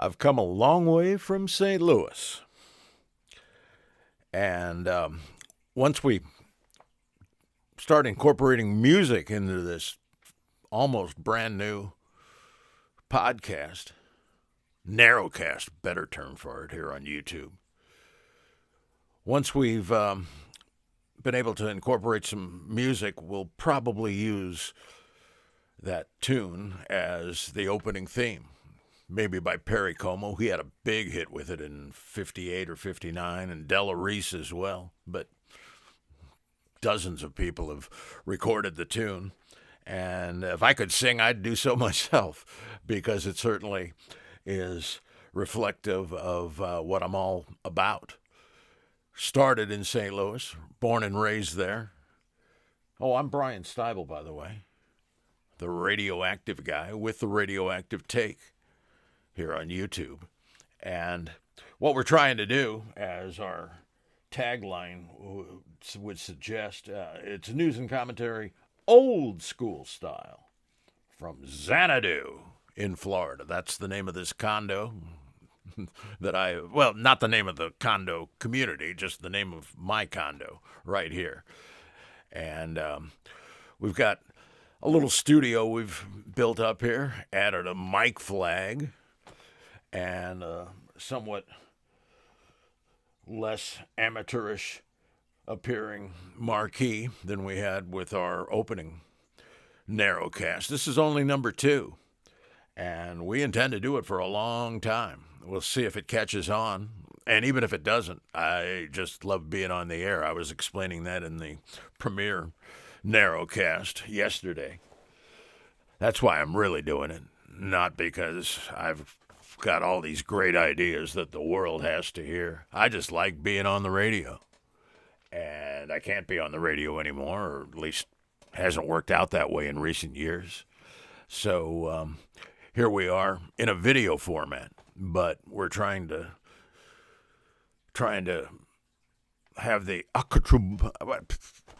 I've come a long way from St. Louis. And once we start incorporating music into this almost brand new podcast, narrowcast, better term for it here on YouTube. Once we've been able to incorporate some music, we'll probably use that tune as the opening theme. Maybe by Perry Como. He had a big hit with it in 58 or 59, and Della Reese as well. But dozens of people have recorded the tune. And if I could sing, I'd do so myself, because it certainly is reflective of what I'm all about. Started in St. Louis, born and raised there. Oh, I'm Bryan Styble, by the way, the radioactive guy with the Radioactive Take here on YouTube. And what we're trying to do, as our tagline would suggest, it's news and commentary, old school style, from Xanadu in Florida. That's the name of this condo not the name of the condo community, just the name of my condo right here. And we've got a little studio we've built up here, added a mic flag, and a somewhat less amateurish appearing marquee than we had with our opening narrowcast. This is only number 2, and we intend to do it for a long time. We'll see if it catches on, and even if it doesn't, I just love being on the air. I was explaining that in the premiere narrowcast yesterday. That's why I'm really doing it, not because I've got all these great ideas that the world has to hear. I just like being on the radio. And I can't be on the radio anymore, or at least hasn't worked out that way in recent years. So here we are in a video format, but we're trying to have the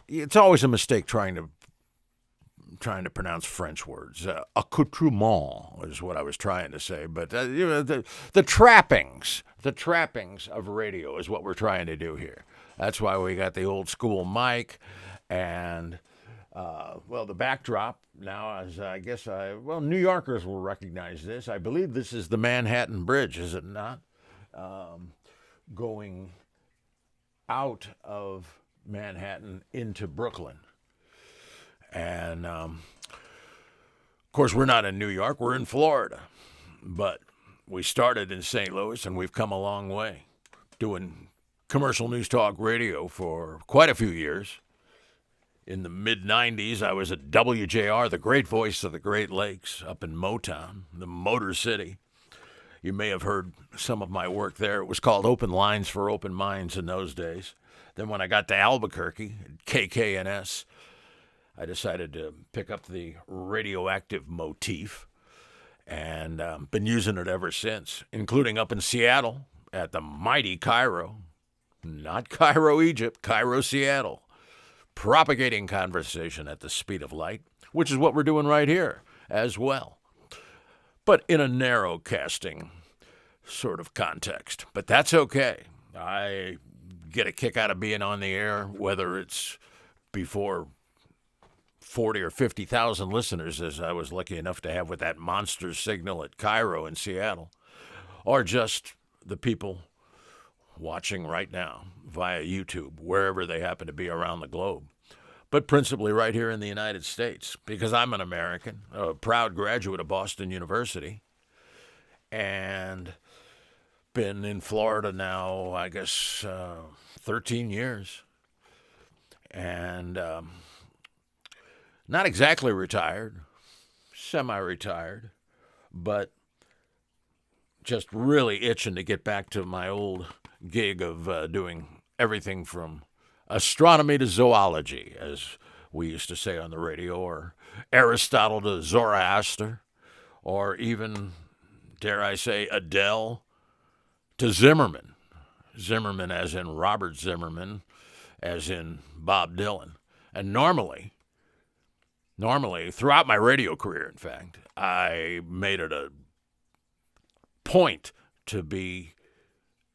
it's always a mistake trying to pronounce French words. Accoutrement is what I was trying to say, but the trappings of radio is what we're trying to do here. That's why we got the old school mic, and the backdrop now, as I guess New Yorkers will recognize this. I believe this is the Manhattan Bridge, is it not? Going out of Manhattan into Brooklyn. And, of course, we're not in New York. We're in Florida. But we started in St. Louis, and we've come a long way, doing commercial news talk radio for quite a few years. In the mid-'90s, I was at WJR, the great voice of the Great Lakes, up in Motown, the Motor City. You may have heard some of my work there. It was called Open Lines for Open Minds in those days. Then when I got to Albuquerque, KKNS, I decided to pick up the radioactive motif, and been using it ever since, including up in Seattle at the mighty Cairo. Not Cairo, Egypt, Cairo, Seattle. Propagating conversation at the speed of light, which is what we're doing right here as well. But in a narrow casting sort of context. But that's okay. I get a kick out of being on the air, whether it's before 40 or 50,000 listeners, as I was lucky enough to have with that monster signal at Cairo and Seattle, or just the people watching right now via YouTube, wherever they happen to be around the globe, but principally right here in the United States, because I'm an American, a proud graduate of Boston University, and been in Florida now, I guess, 13 years, and not exactly retired, semi-retired, but just really itching to get back to my old gig of doing everything from astronomy to zoology, as we used to say on the radio, or Aristotle to Zoroaster, or even, dare I say, Adele to Zimmerman. Zimmerman as in Robert Zimmerman, as in Bob Dylan. And normally, throughout my radio career, in fact, I made it a point to be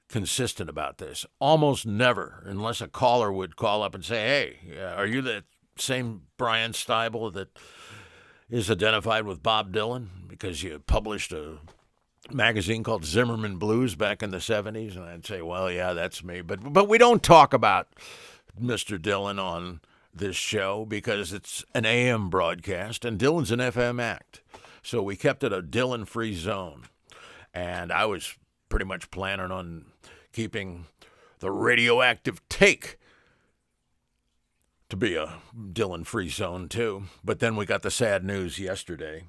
consistent about this. Almost never, unless a caller would call up and say, hey, are you the same Bryan Styble that is identified with Bob Dylan because you published a magazine called Zimmerman Blues back in the 70s? And I'd say, well, yeah, that's me. But we don't talk about Mr. Dylan on this show because it's an AM broadcast and Dylan's an FM act. So we kept it a Dylan-free zone. And I was pretty much planning on keeping the Radioactive Take to be a Dylan-free zone, too. But then we got the sad news yesterday.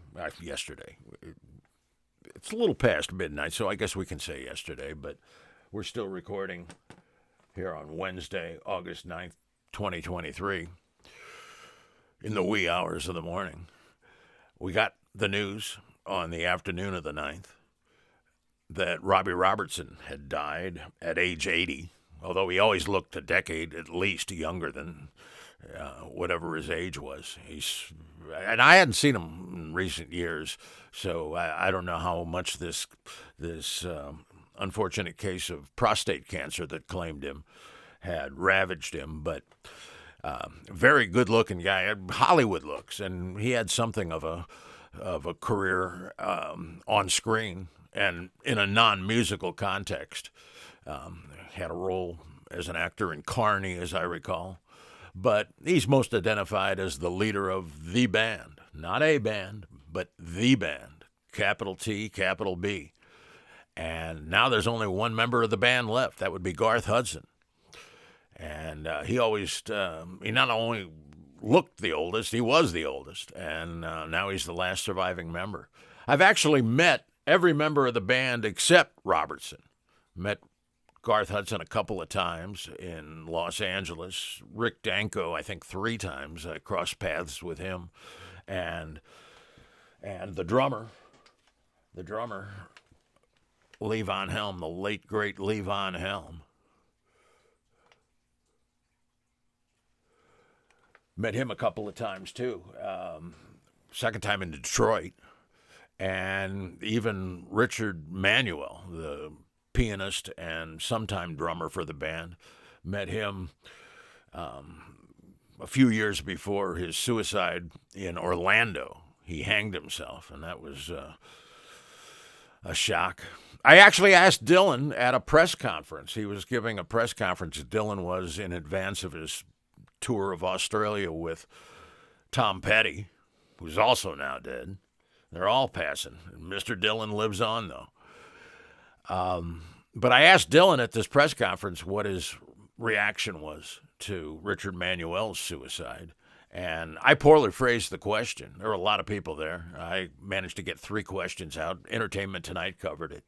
It's a little past midnight, so I guess we can say yesterday. But we're still recording here on Wednesday, August 9th, 2023, in the wee hours of the morning. We got the news on the afternoon of the 9th that Robbie Robertson had died at age 80, although he always looked a decade at least younger than whatever his age was. And I hadn't seen him in recent years, so I don't know how much this unfortunate case of prostate cancer that claimed him had ravaged him, but very good-looking guy, had Hollywood looks, and he had something of a career on screen and in a non-musical context. Had a role as an actor in Carney, as I recall. But he's most identified as the leader of the band. Not a band, but the band. Capital T, capital B. And now there's only one member of the band left. That would be Garth Hudson. And he not only looked the oldest, he was the oldest. And now he's the last surviving member. I've actually met every member of the band except Robertson. Met Garth Hudson a couple of times in Los Angeles. Rick Danko, I think 3 times. I crossed paths with him. And the drummer, Lee Von Helm, the late, great Lee Von Helm. Met him a couple of times, too. Second time in Detroit. And even Richard Manuel, the pianist and sometime drummer for the band, met him a few years before his suicide in Orlando. He hanged himself, and that was a shock. I actually asked Dylan at a press conference. He was giving a press conference. Dylan was in advance of his tour of Australia with Tom Petty, who's also now dead. They're all passing. Mr. Dylan lives on, though. But I asked Dylan at this press conference what his reaction was to Richard Manuel's suicide. And I poorly phrased the question. There were a lot of people there. I managed to get 3 questions out. Entertainment Tonight covered it.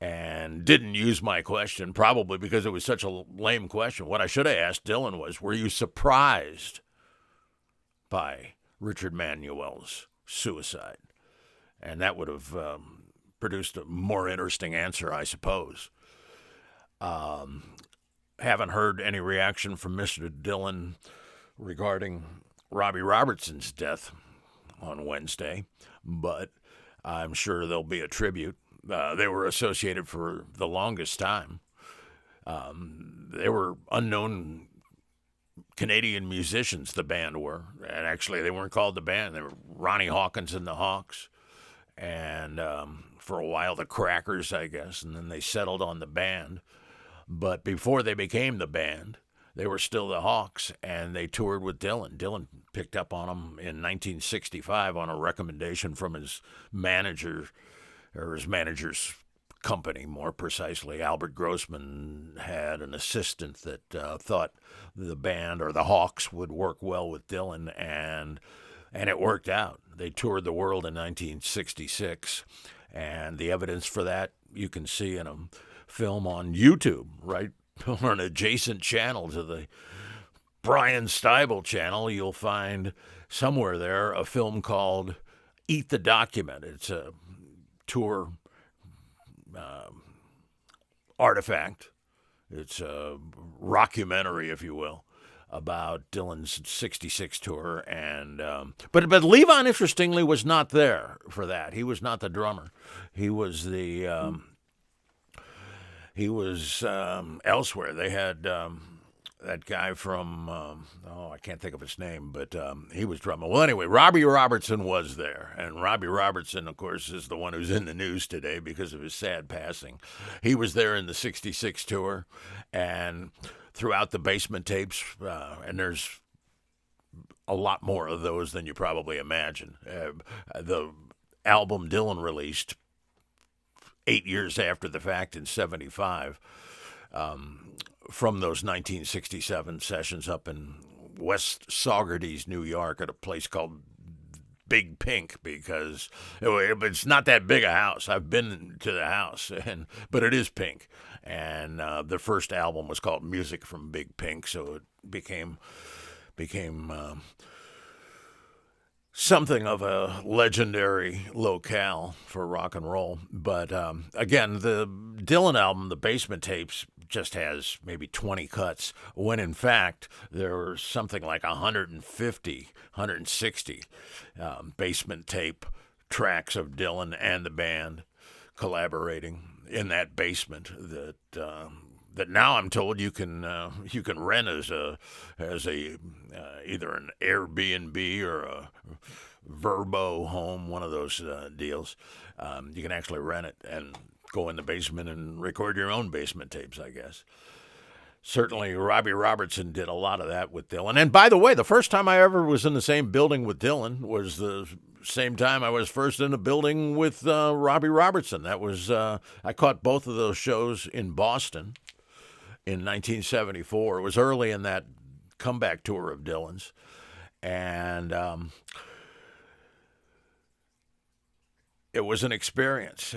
And didn't use my question, probably because it was such a lame question. What I should have asked Dylan was, were you surprised by Richard Manuel's suicide? And that would have produced a more interesting answer, I suppose. Haven't heard any reaction from Mr. Dylan regarding Robbie Robertson's death on Wednesday, but I'm sure there'll be a tribute. They were associated for the longest time. They were unknown Canadian musicians, the band were. And actually, they weren't called the band. They were Ronnie Hawkins and the Hawks. And for a while, the Crackers, I guess. And then they settled on the band. But before they became the band, they were still the Hawks, and they toured with Dylan. Dylan picked up on them in 1965 on a recommendation from his manager, or his manager's company, more precisely. Albert Grossman had an assistant that thought the band, or the Hawks, would work well with Dylan, and it worked out. They toured the world in 1966, and the evidence for that you can see in a film on YouTube, right? Or an adjacent channel to the Bryan Styble channel, you'll find somewhere there a film called Eat the Document. It's a tour artifact. It's a rockumentary, if you will, about Dylan's '66 tour, and but Levon, interestingly, was not there for that. He was not the drummer. He was elsewhere. They had that guy from I can't think of his name, but he was drumming. Well, anyway, Robbie Robertson was there, and Robbie Robertson, of course, is the one who's in the news today because of his sad passing. He was there in the '66 tour, and throughout the Basement tapes, and there's a lot more of those than you probably imagine. The album Dylan released 8 years after the fact in '75, from those 1967 sessions up in West Saugerties, New York, at a place called Big Pink, because it's not that big a house. I've been to the house, but it is pink. And the first album was called Music from Big Pink, so it became something of a legendary locale for rock and roll. But again, the Dylan album, the Basement tapes, just has maybe 20 cuts, when in fact there were something like 150, 160 Basement tape tracks of Dylan and the band collaborating in that basement that now I'm told you can rent as either an Airbnb or a Verbo home, one of those deals. You can actually rent it and go in the basement and record your own basement tapes, I guess. Certainly, Robbie Robertson did a lot of that with Dylan. And by the way, the first time I ever was in the same building with Dylan was the same time I was first in a building with Robbie Robertson. That was I caught both of those shows in Boston in 1974. It was early in that comeback tour of Dylan's. And it was an experience.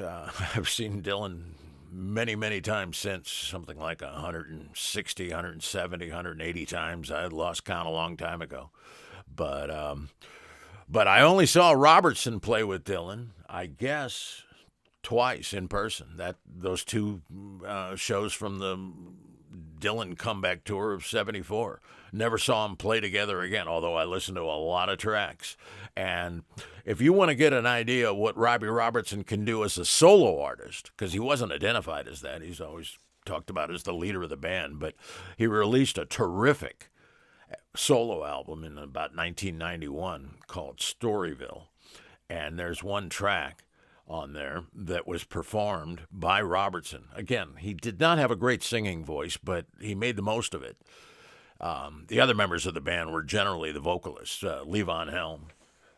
I've seen Dylan many, many times since, something like 160, 170, 180 times. I lost count a long time ago. But I only saw Robertson play with Dylan, I guess, twice in person. Those two shows from the Dylan comeback tour of '74. Never saw them play together again, although I listened to a lot of tracks. And if you want to get an idea of what Robbie Robertson can do as a solo artist, because he wasn't identified as that, he's always talked about as the leader of the band, but he released a terrific solo album in about 1991 called Storyville. And there's one track on there that was performed by Robertson. Again, he did not have a great singing voice, but he made the most of it. The other members of the band were generally the vocalists, Levon Helm,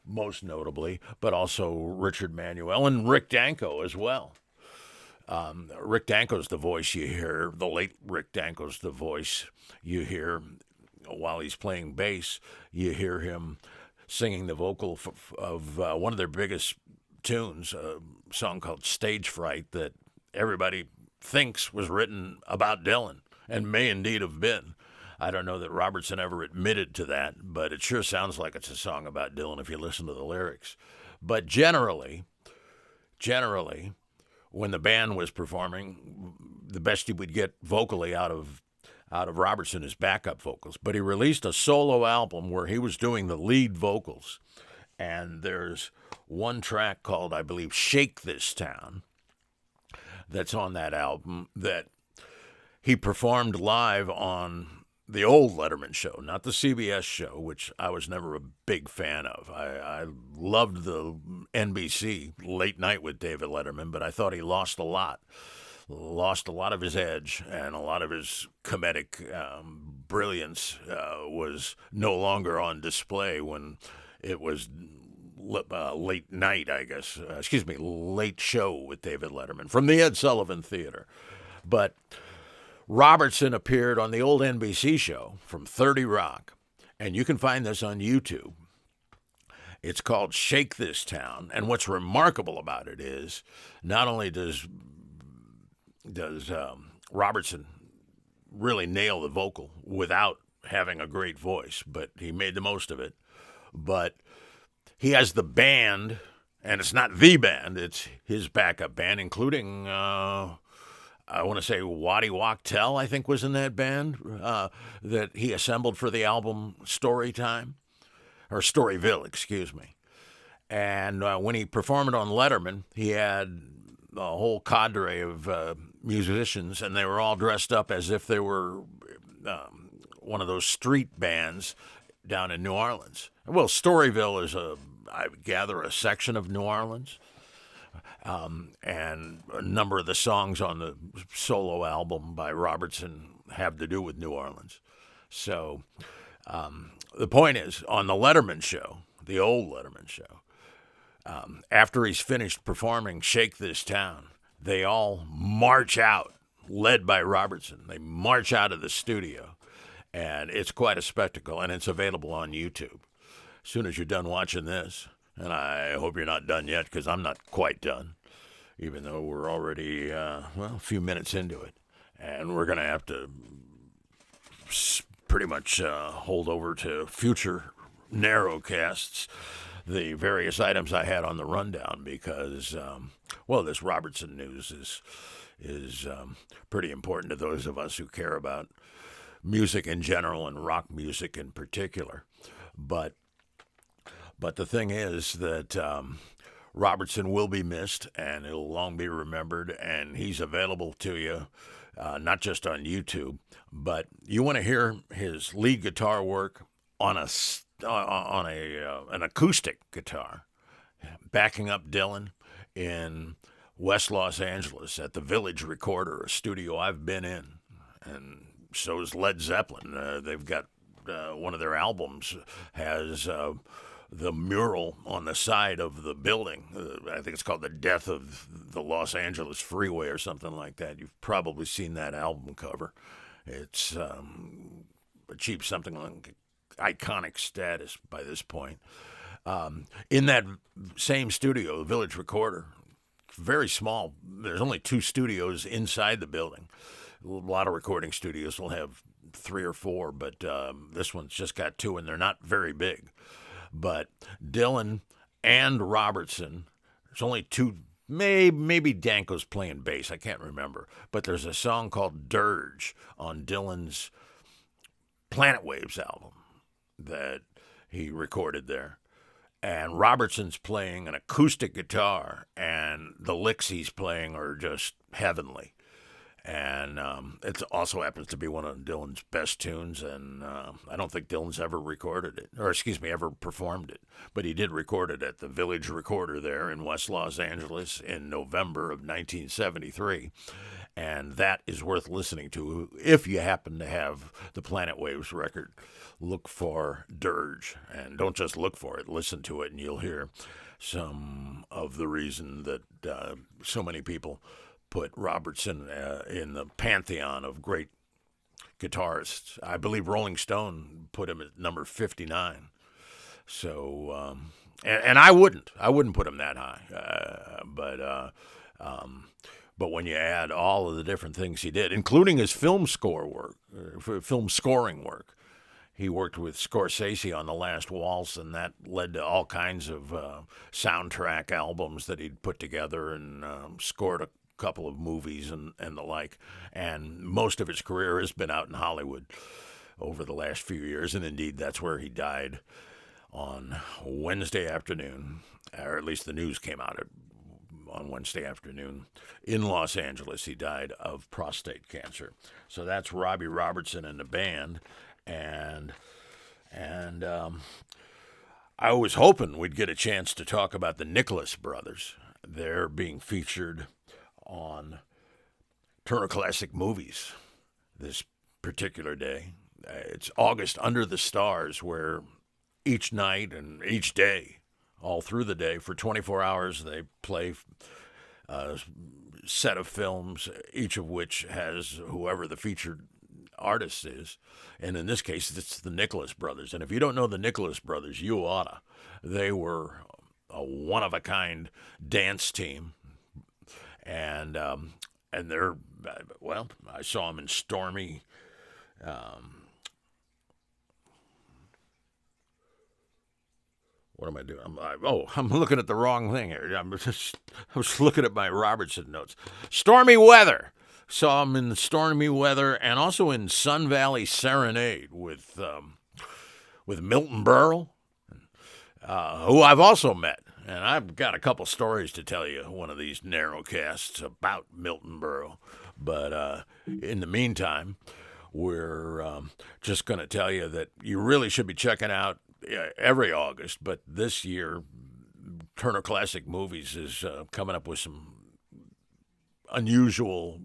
most notably, but also Richard Manuel and Rick Danko as well. Rick Danko's the voice you hear, the late Rick Danko's the voice you hear while he's playing bass. You hear him singing the vocal of one of their biggest tunes, a song called Stage Fright that everybody thinks was written about Dylan, and may indeed have been. I don't know that Robertson ever admitted to that, but it sure sounds like it's a song about Dylan if you listen to the lyrics. But generally, when the band was performing, the best he would get vocally out of Robertson is backup vocals. But he released a solo album where he was doing the lead vocals. And there's one track called, I believe, Shake This Town, that's on that album, that he performed live on the old Letterman show, not the CBS show, which I was never a big fan of. I loved the NBC Late Night with David Letterman, but I thought he lost a lot of his edge, and a lot of his comedic brilliance was no longer on display when it was late night, I guess. Late show with David Letterman from the Ed Sullivan Theater. But Robertson appeared on the old NBC show from 30 Rock, and you can find this on YouTube. It's called Shake This Town, and what's remarkable about it is not only does Robertson really nail the vocal without having a great voice, but he made the most of it. But he has the band, and it's not the band, it's his backup band, including, I want to say Waddy Wachtel, I think, was in that band that he assembled for the album Storytime, or Storyville, excuse me. And when he performed on Letterman, he had a whole cadre of musicians, and they were all dressed up as if they were one of those street bands down in New Orleans. Well, Storyville is, I gather, a section of New Orleans. And a number of the songs on the solo album by Robertson have to do with New Orleans. So the point is, on the Letterman show, the old Letterman show, after he's finished performing Shake This Town, they all march out, led by Robertson. They march out of the studio, and it's quite a spectacle, and it's available on YouTube. As soon as you're done watching this, and I hope you're not done yet, because I'm not quite done, even though we're already, a few minutes into it. And we're going to have to pretty much hold over to future narrowcasts the various items I had on the rundown, because, this Robertson news is pretty important to those of us who care about music in general and rock music in particular. But the thing is that Robertson will be missed, and he'll long be remembered, and he's available to you, not just on YouTube, but you want to hear his lead guitar work on an acoustic guitar, backing up Dylan in West Los Angeles at the Village Recorder, a studio I've been in, and so is Led Zeppelin. They've got one of their albums has the mural on the side of the building. I think it's called The Death of the Los Angeles Freeway or something like that. You've probably seen that album cover. It's achieved something like iconic status by this point. In that same studio, the Village Recorder, very small. There's only 2 studios inside the building. A lot of recording studios will have 3 or 4, but this one's just got 2, and they're not very big. But Dylan and Robertson, there's only 2, maybe Danko's playing bass, I can't remember. But there's a song called Dirge on Dylan's Planet Waves album that he recorded there. And Robertson's playing an acoustic guitar, and the licks he's playing are just heavenly. And it also happens to be one of Dylan's best tunes, and I don't think Dylan's ever recorded it, ever performed it. But he did record it at the Village Recorder there in West Los Angeles in November of 1973. And that is worth listening to if you happen to have the Planet Waves record. Look for Dirge, and don't just look for it, listen to it, and you'll hear some of the reason that so many people put Robertson in the pantheon of great guitarists. I believe Rolling Stone put him at number 59. So, and I wouldn't put him that high. But when you add all of the different things he did, including his film scoring work, he worked with Scorsese on The Last Waltz, and that led to all kinds of soundtrack albums that he'd put together and scored a couple of movies and the like. And most of his career has been out in Hollywood over the last few years, and indeed that's where he died on Wednesday afternoon, or at least the news came out on Wednesday afternoon in Los Angeles. He died of prostate cancer. So that's Robbie Robertson and the band. And I was hoping we'd get a chance to talk about the Nicholas brothers. They're being featured on Turner Classic Movies this particular day. It's August Under the Stars, where each night and each day, all through the day, for 24 hours, they play a set of films, each of which has whoever the featured artist is. And in this case, it's the Nicholas brothers. And if you don't know the Nicholas brothers, you oughta. They were a one-of-a-kind dance team. And they're, I saw them in Stormy. What am I doing? I'm looking at the wrong thing here. I was looking at my Robertson notes. Stormy weather. saw him in the Stormy Weather and also in Sun Valley Serenade with Milton Berle, who I've also met. And I've got a couple stories to tell you one of these narrowcasts about Milton Berle. But in the meantime, we're just going to tell you that you really should be checking out every August. But this year, Turner Classic Movies is coming up with some unusual,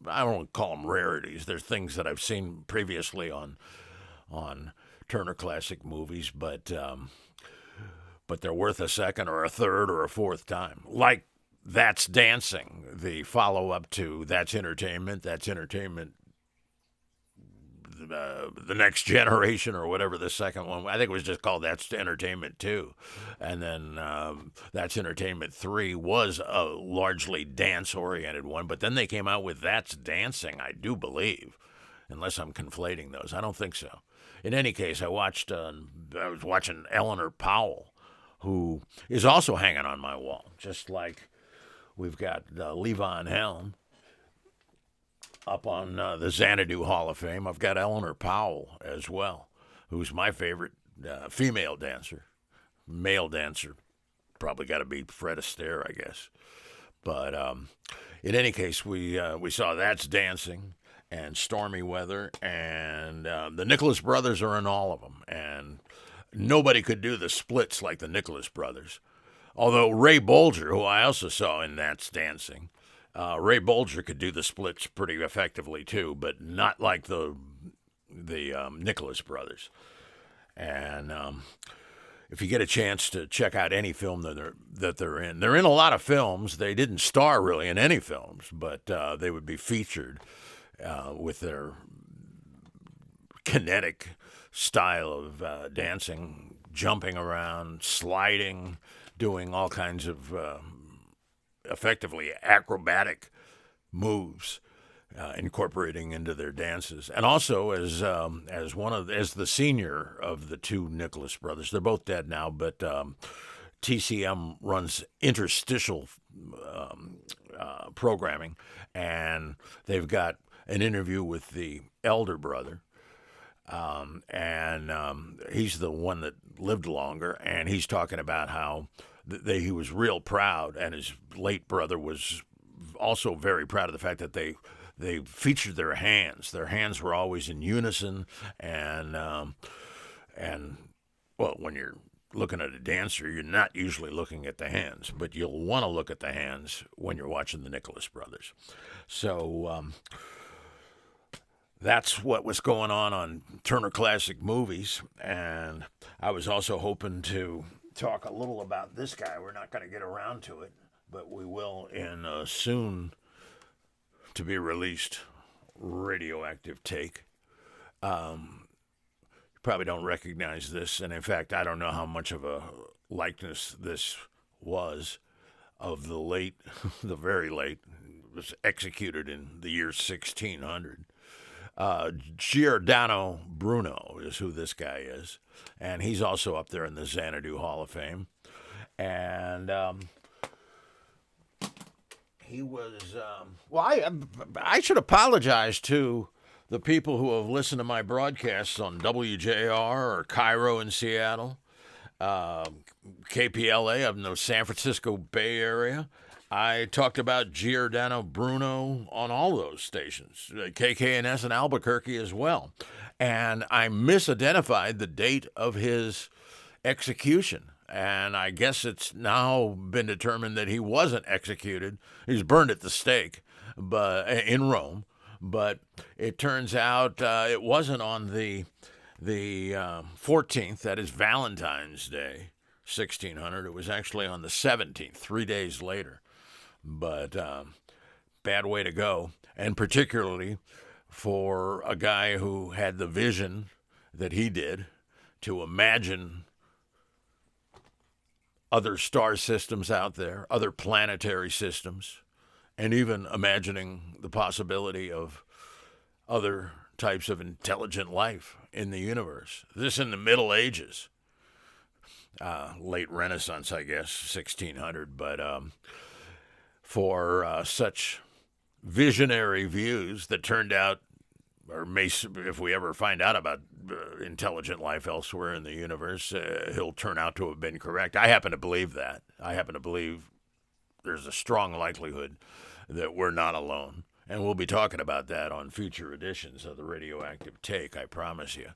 I don't want to call them rarities. They're things that I've seen previously on Turner Classic Movies, but they're worth a second or a third or a fourth time. Like That's Dancing, the follow-up to That's Entertainment, The Next Generation, or whatever the second one. I think it was just called That's Entertainment 2. And then That's Entertainment 3 was a largely dance-oriented one, but then they came out with That's Dancing, I do believe, unless I'm conflating those. I don't think so. In any case, I was watching Eleanor Powell, who is also hanging on my wall, just like we've got Levon Helm up on the Xanadu Hall of Fame. I've got Eleanor Powell as well, who's my favorite female dancer. Male dancer, probably got to be Fred Astaire, I guess. But in any case, we saw That's Dancing and Stormy Weather, and the Nicholas Brothers are in all of them. And nobody could do the splits like the Nicholas Brothers. Although Ray Bolger, who I also saw in That's Dancing, Ray Bolger could do the splits pretty effectively too, but not like the Nicholas Brothers. And if you get a chance to check out any film that they're in a lot of films. They didn't star really in any films, but they would be featured with their kinetic style of dancing, jumping around, sliding, doing all kinds of effectively acrobatic moves, incorporating into their dances. And also as the senior of the two Nicholas brothers, they're both dead now, but TCM runs interstitial programming, and they've got an interview with the elder brother. He's the one that lived longer, and he's talking about how he was real proud, and his late brother was also very proud of the fact that they featured their hands. Their hands were always in unison, and well, when you're looking at a dancer, you're not usually looking at the hands, but you'll want to look at the hands when you're watching the Nicholas Brothers. So that's what was going on Turner Classic Movies, and I was also hoping to talk a little about this guy. We're not going to get around to it, but we will in soon to be released Radioactive Take. You probably don't recognize this, and in fact, I don't know how much of a likeness this was of the very late. It was executed in the year 1600. Giordano Bruno is who this guy is, and he's also up there in the Xanadu Hall of Fame. And he was, I should apologize to the people who have listened to my broadcasts on WJR or Cairo in Seattle, KPLA of the San Francisco Bay Area. I talked about Giordano Bruno on all those stations, KKNS in Albuquerque as well. And I misidentified the date of his execution. And I guess it's now been determined that he wasn't executed. He was burned at the stake in Rome. But it turns out it wasn't on the 14th, that is Valentine's Day, 1600. It was actually on the 17th, 3 days later. But bad way to go, and particularly for a guy who had the vision that he did to imagine other star systems out there, other planetary systems, and even imagining the possibility of other types of intelligent life in the universe. This in the Middle Ages, late Renaissance, I guess, 1600, but for such visionary views that turned out, or may, if we ever find out about intelligent life elsewhere in the universe, he'll turn out to have been correct. I happen to believe that. I happen to believe there's a strong likelihood that we're not alone. And we'll be talking about that on future editions of the Radioactive Take, I promise you.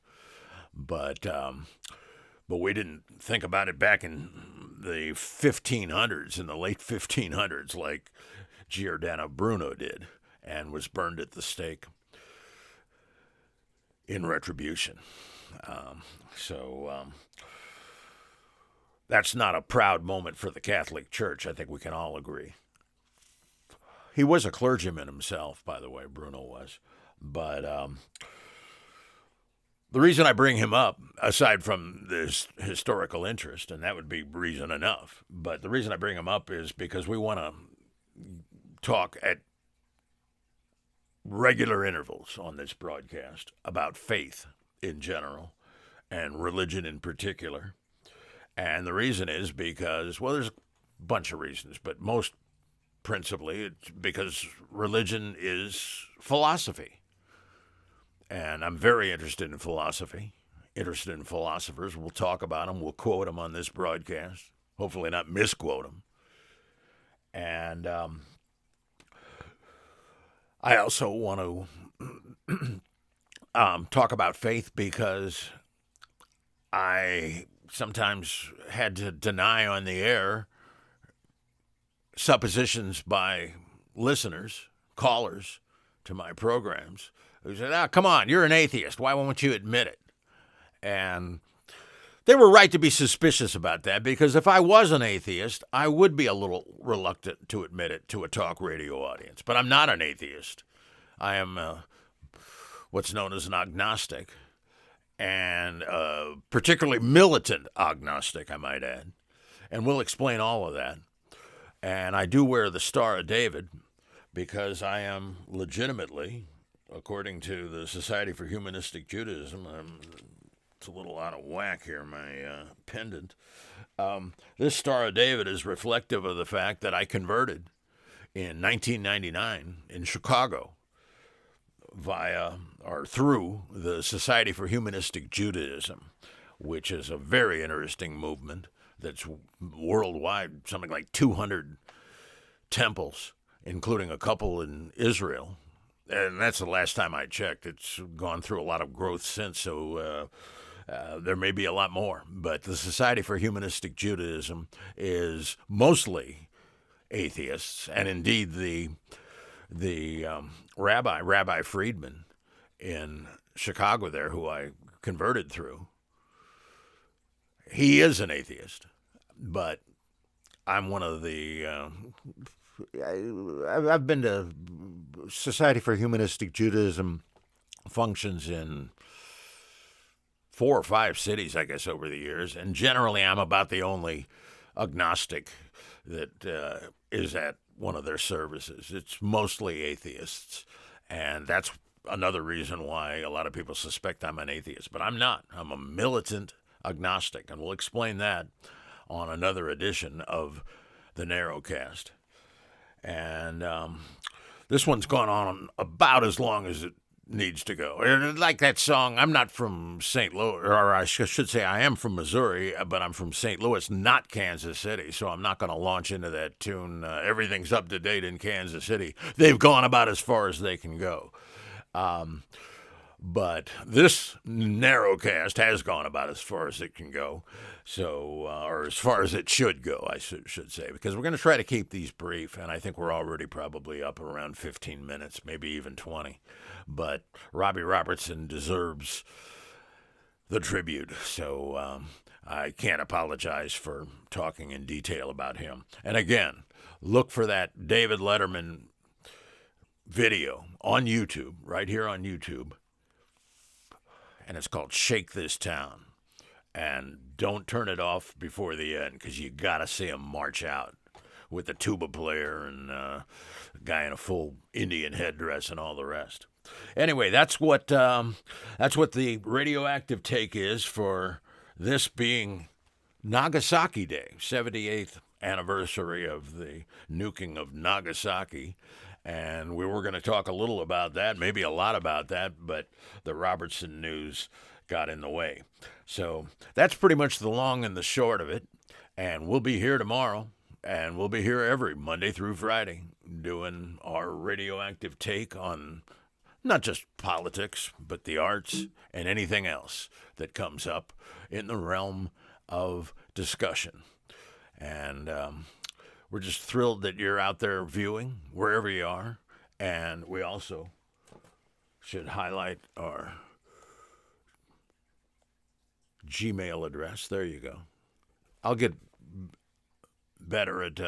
But we didn't think about it back in the 1500s, in the late 1500s, like Giordano Bruno did, and was burned at the stake in retribution. That's not a proud moment for the Catholic Church. I think we can all agree. He was a clergyman himself, by the way, Bruno was. But the reason I bring him up, aside from this historical interest, and that would be reason enough, but the reason I bring him up is because we want to talk at regular intervals on this broadcast about faith in general and religion in particular. And the reason is because, well, there's a bunch of reasons, but most principally it's because religion is philosophy. And I'm very interested in philosophy, interested in philosophers. We'll talk about them. We'll quote them on this broadcast. Hopefully not misquote them. And I also want to talk about faith because I sometimes had to deny on the air suppositions by listeners, callers to my programs, who said, come on, you're an atheist. Why won't you admit it? And they were right to be suspicious about that, because if I was an atheist, I would be a little reluctant to admit it to a talk radio audience. But I'm not an atheist. I am what's known as an agnostic, and particularly militant agnostic, I might add. And we'll explain all of that. And I do wear the Star of David because I am legitimately, according to the Society for Humanistic Judaism, it's a little out of whack here, my pendant. This Star of David is reflective of the fact that I converted in 1999 in Chicago through the Society for Humanistic Judaism, which is a very interesting movement that's worldwide, something like 200 temples, including a couple in Israel. And that's the last time I checked. It's gone through a lot of growth since, so there may be a lot more. But the Society for Humanistic Judaism is mostly atheists, and indeed the Rabbi Friedman in Chicago there, who I converted through, he is an atheist. But I'm one of the... I've been to Society for Humanistic Judaism functions in 4 or 5 cities, I guess, over the years. And generally, I'm about the only agnostic that is at one of their services. It's mostly atheists. And that's another reason why a lot of people suspect I'm an atheist. But I'm not. I'm a militant agnostic. And we'll explain that on another edition of the Narrowcast. And this one's gone on about as long as it needs to go. Like that song, I'm not from St. Louis, or I should say I am from Missouri, but I'm from St. Louis, not Kansas City, so I'm not going to launch into that tune, everything's up to date in Kansas City. They've gone about as far as they can go. But this Narrowcast has gone about as far as it can go, so or as far as it should go, I should say, because we're going to try to keep these brief, and I think we're already probably up around 15 minutes, maybe even 20. But Robbie Robertson deserves the tribute, so I can't apologize for talking in detail about him. And again, look for that David Letterman video on YouTube, right here on YouTube. And it's called Shake This Town. And don't turn it off before the end, because you got to see him march out with the tuba player and a guy in a full Indian headdress and all the rest. Anyway, that's what the Radioactive Take is for this being Nagasaki Day, 78th anniversary of the nuking of Nagasaki. And we were going to talk a little about that, maybe a lot about that, but the Robertson news got in the way. So that's pretty much the long and the short of it. And we'll be here tomorrow, and we'll be here every Monday through Friday doing our radioactive take on not just politics, but the arts and anything else that comes up in the realm of discussion. And we're just thrilled that you're out there viewing wherever you are. And we also should highlight our Gmail address. There you go. I'll get better at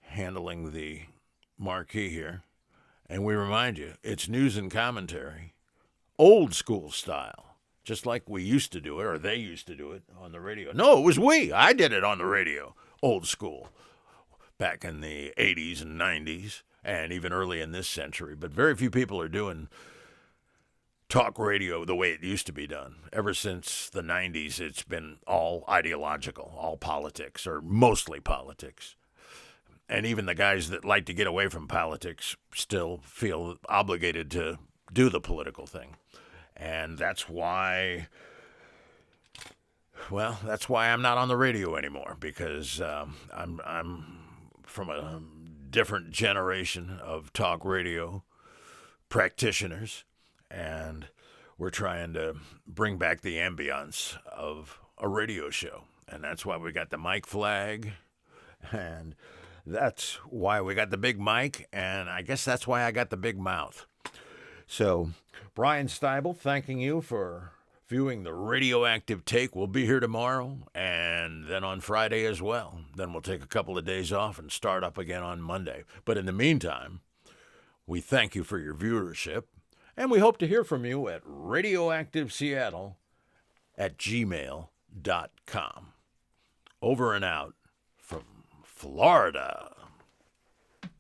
handling the marquee here. And we remind you, it's news and commentary, old school style, just like we used to do it, or they used to do it on the radio. No, it was we. I did it on the radio, old school, back in the 80s and 90s, and even early in this century. But very few people are doing talk radio the way it used to be done. Ever since the 90s, it's been all ideological, all politics, or mostly politics. And even the guys that like to get away from politics still feel obligated to do the political thing. And that's why, well, that's why I'm not on the radio anymore, because I'm from a different generation of talk radio practitioners, and we're trying to bring back the ambience of a radio show. And that's why we got the mic flag, and that's why we got the big mic, and I guess that's why I got the big mouth. So, Bryan Styble, thanking you for viewing the Radioactive Take. We'll be here tomorrow, and then on Friday as well. Then we'll take a couple of days off and start up again on Monday. But in the meantime, we thank you for your viewership, and we hope to hear from you at radioactiveseattle@gmail.com. Over and out from Florida.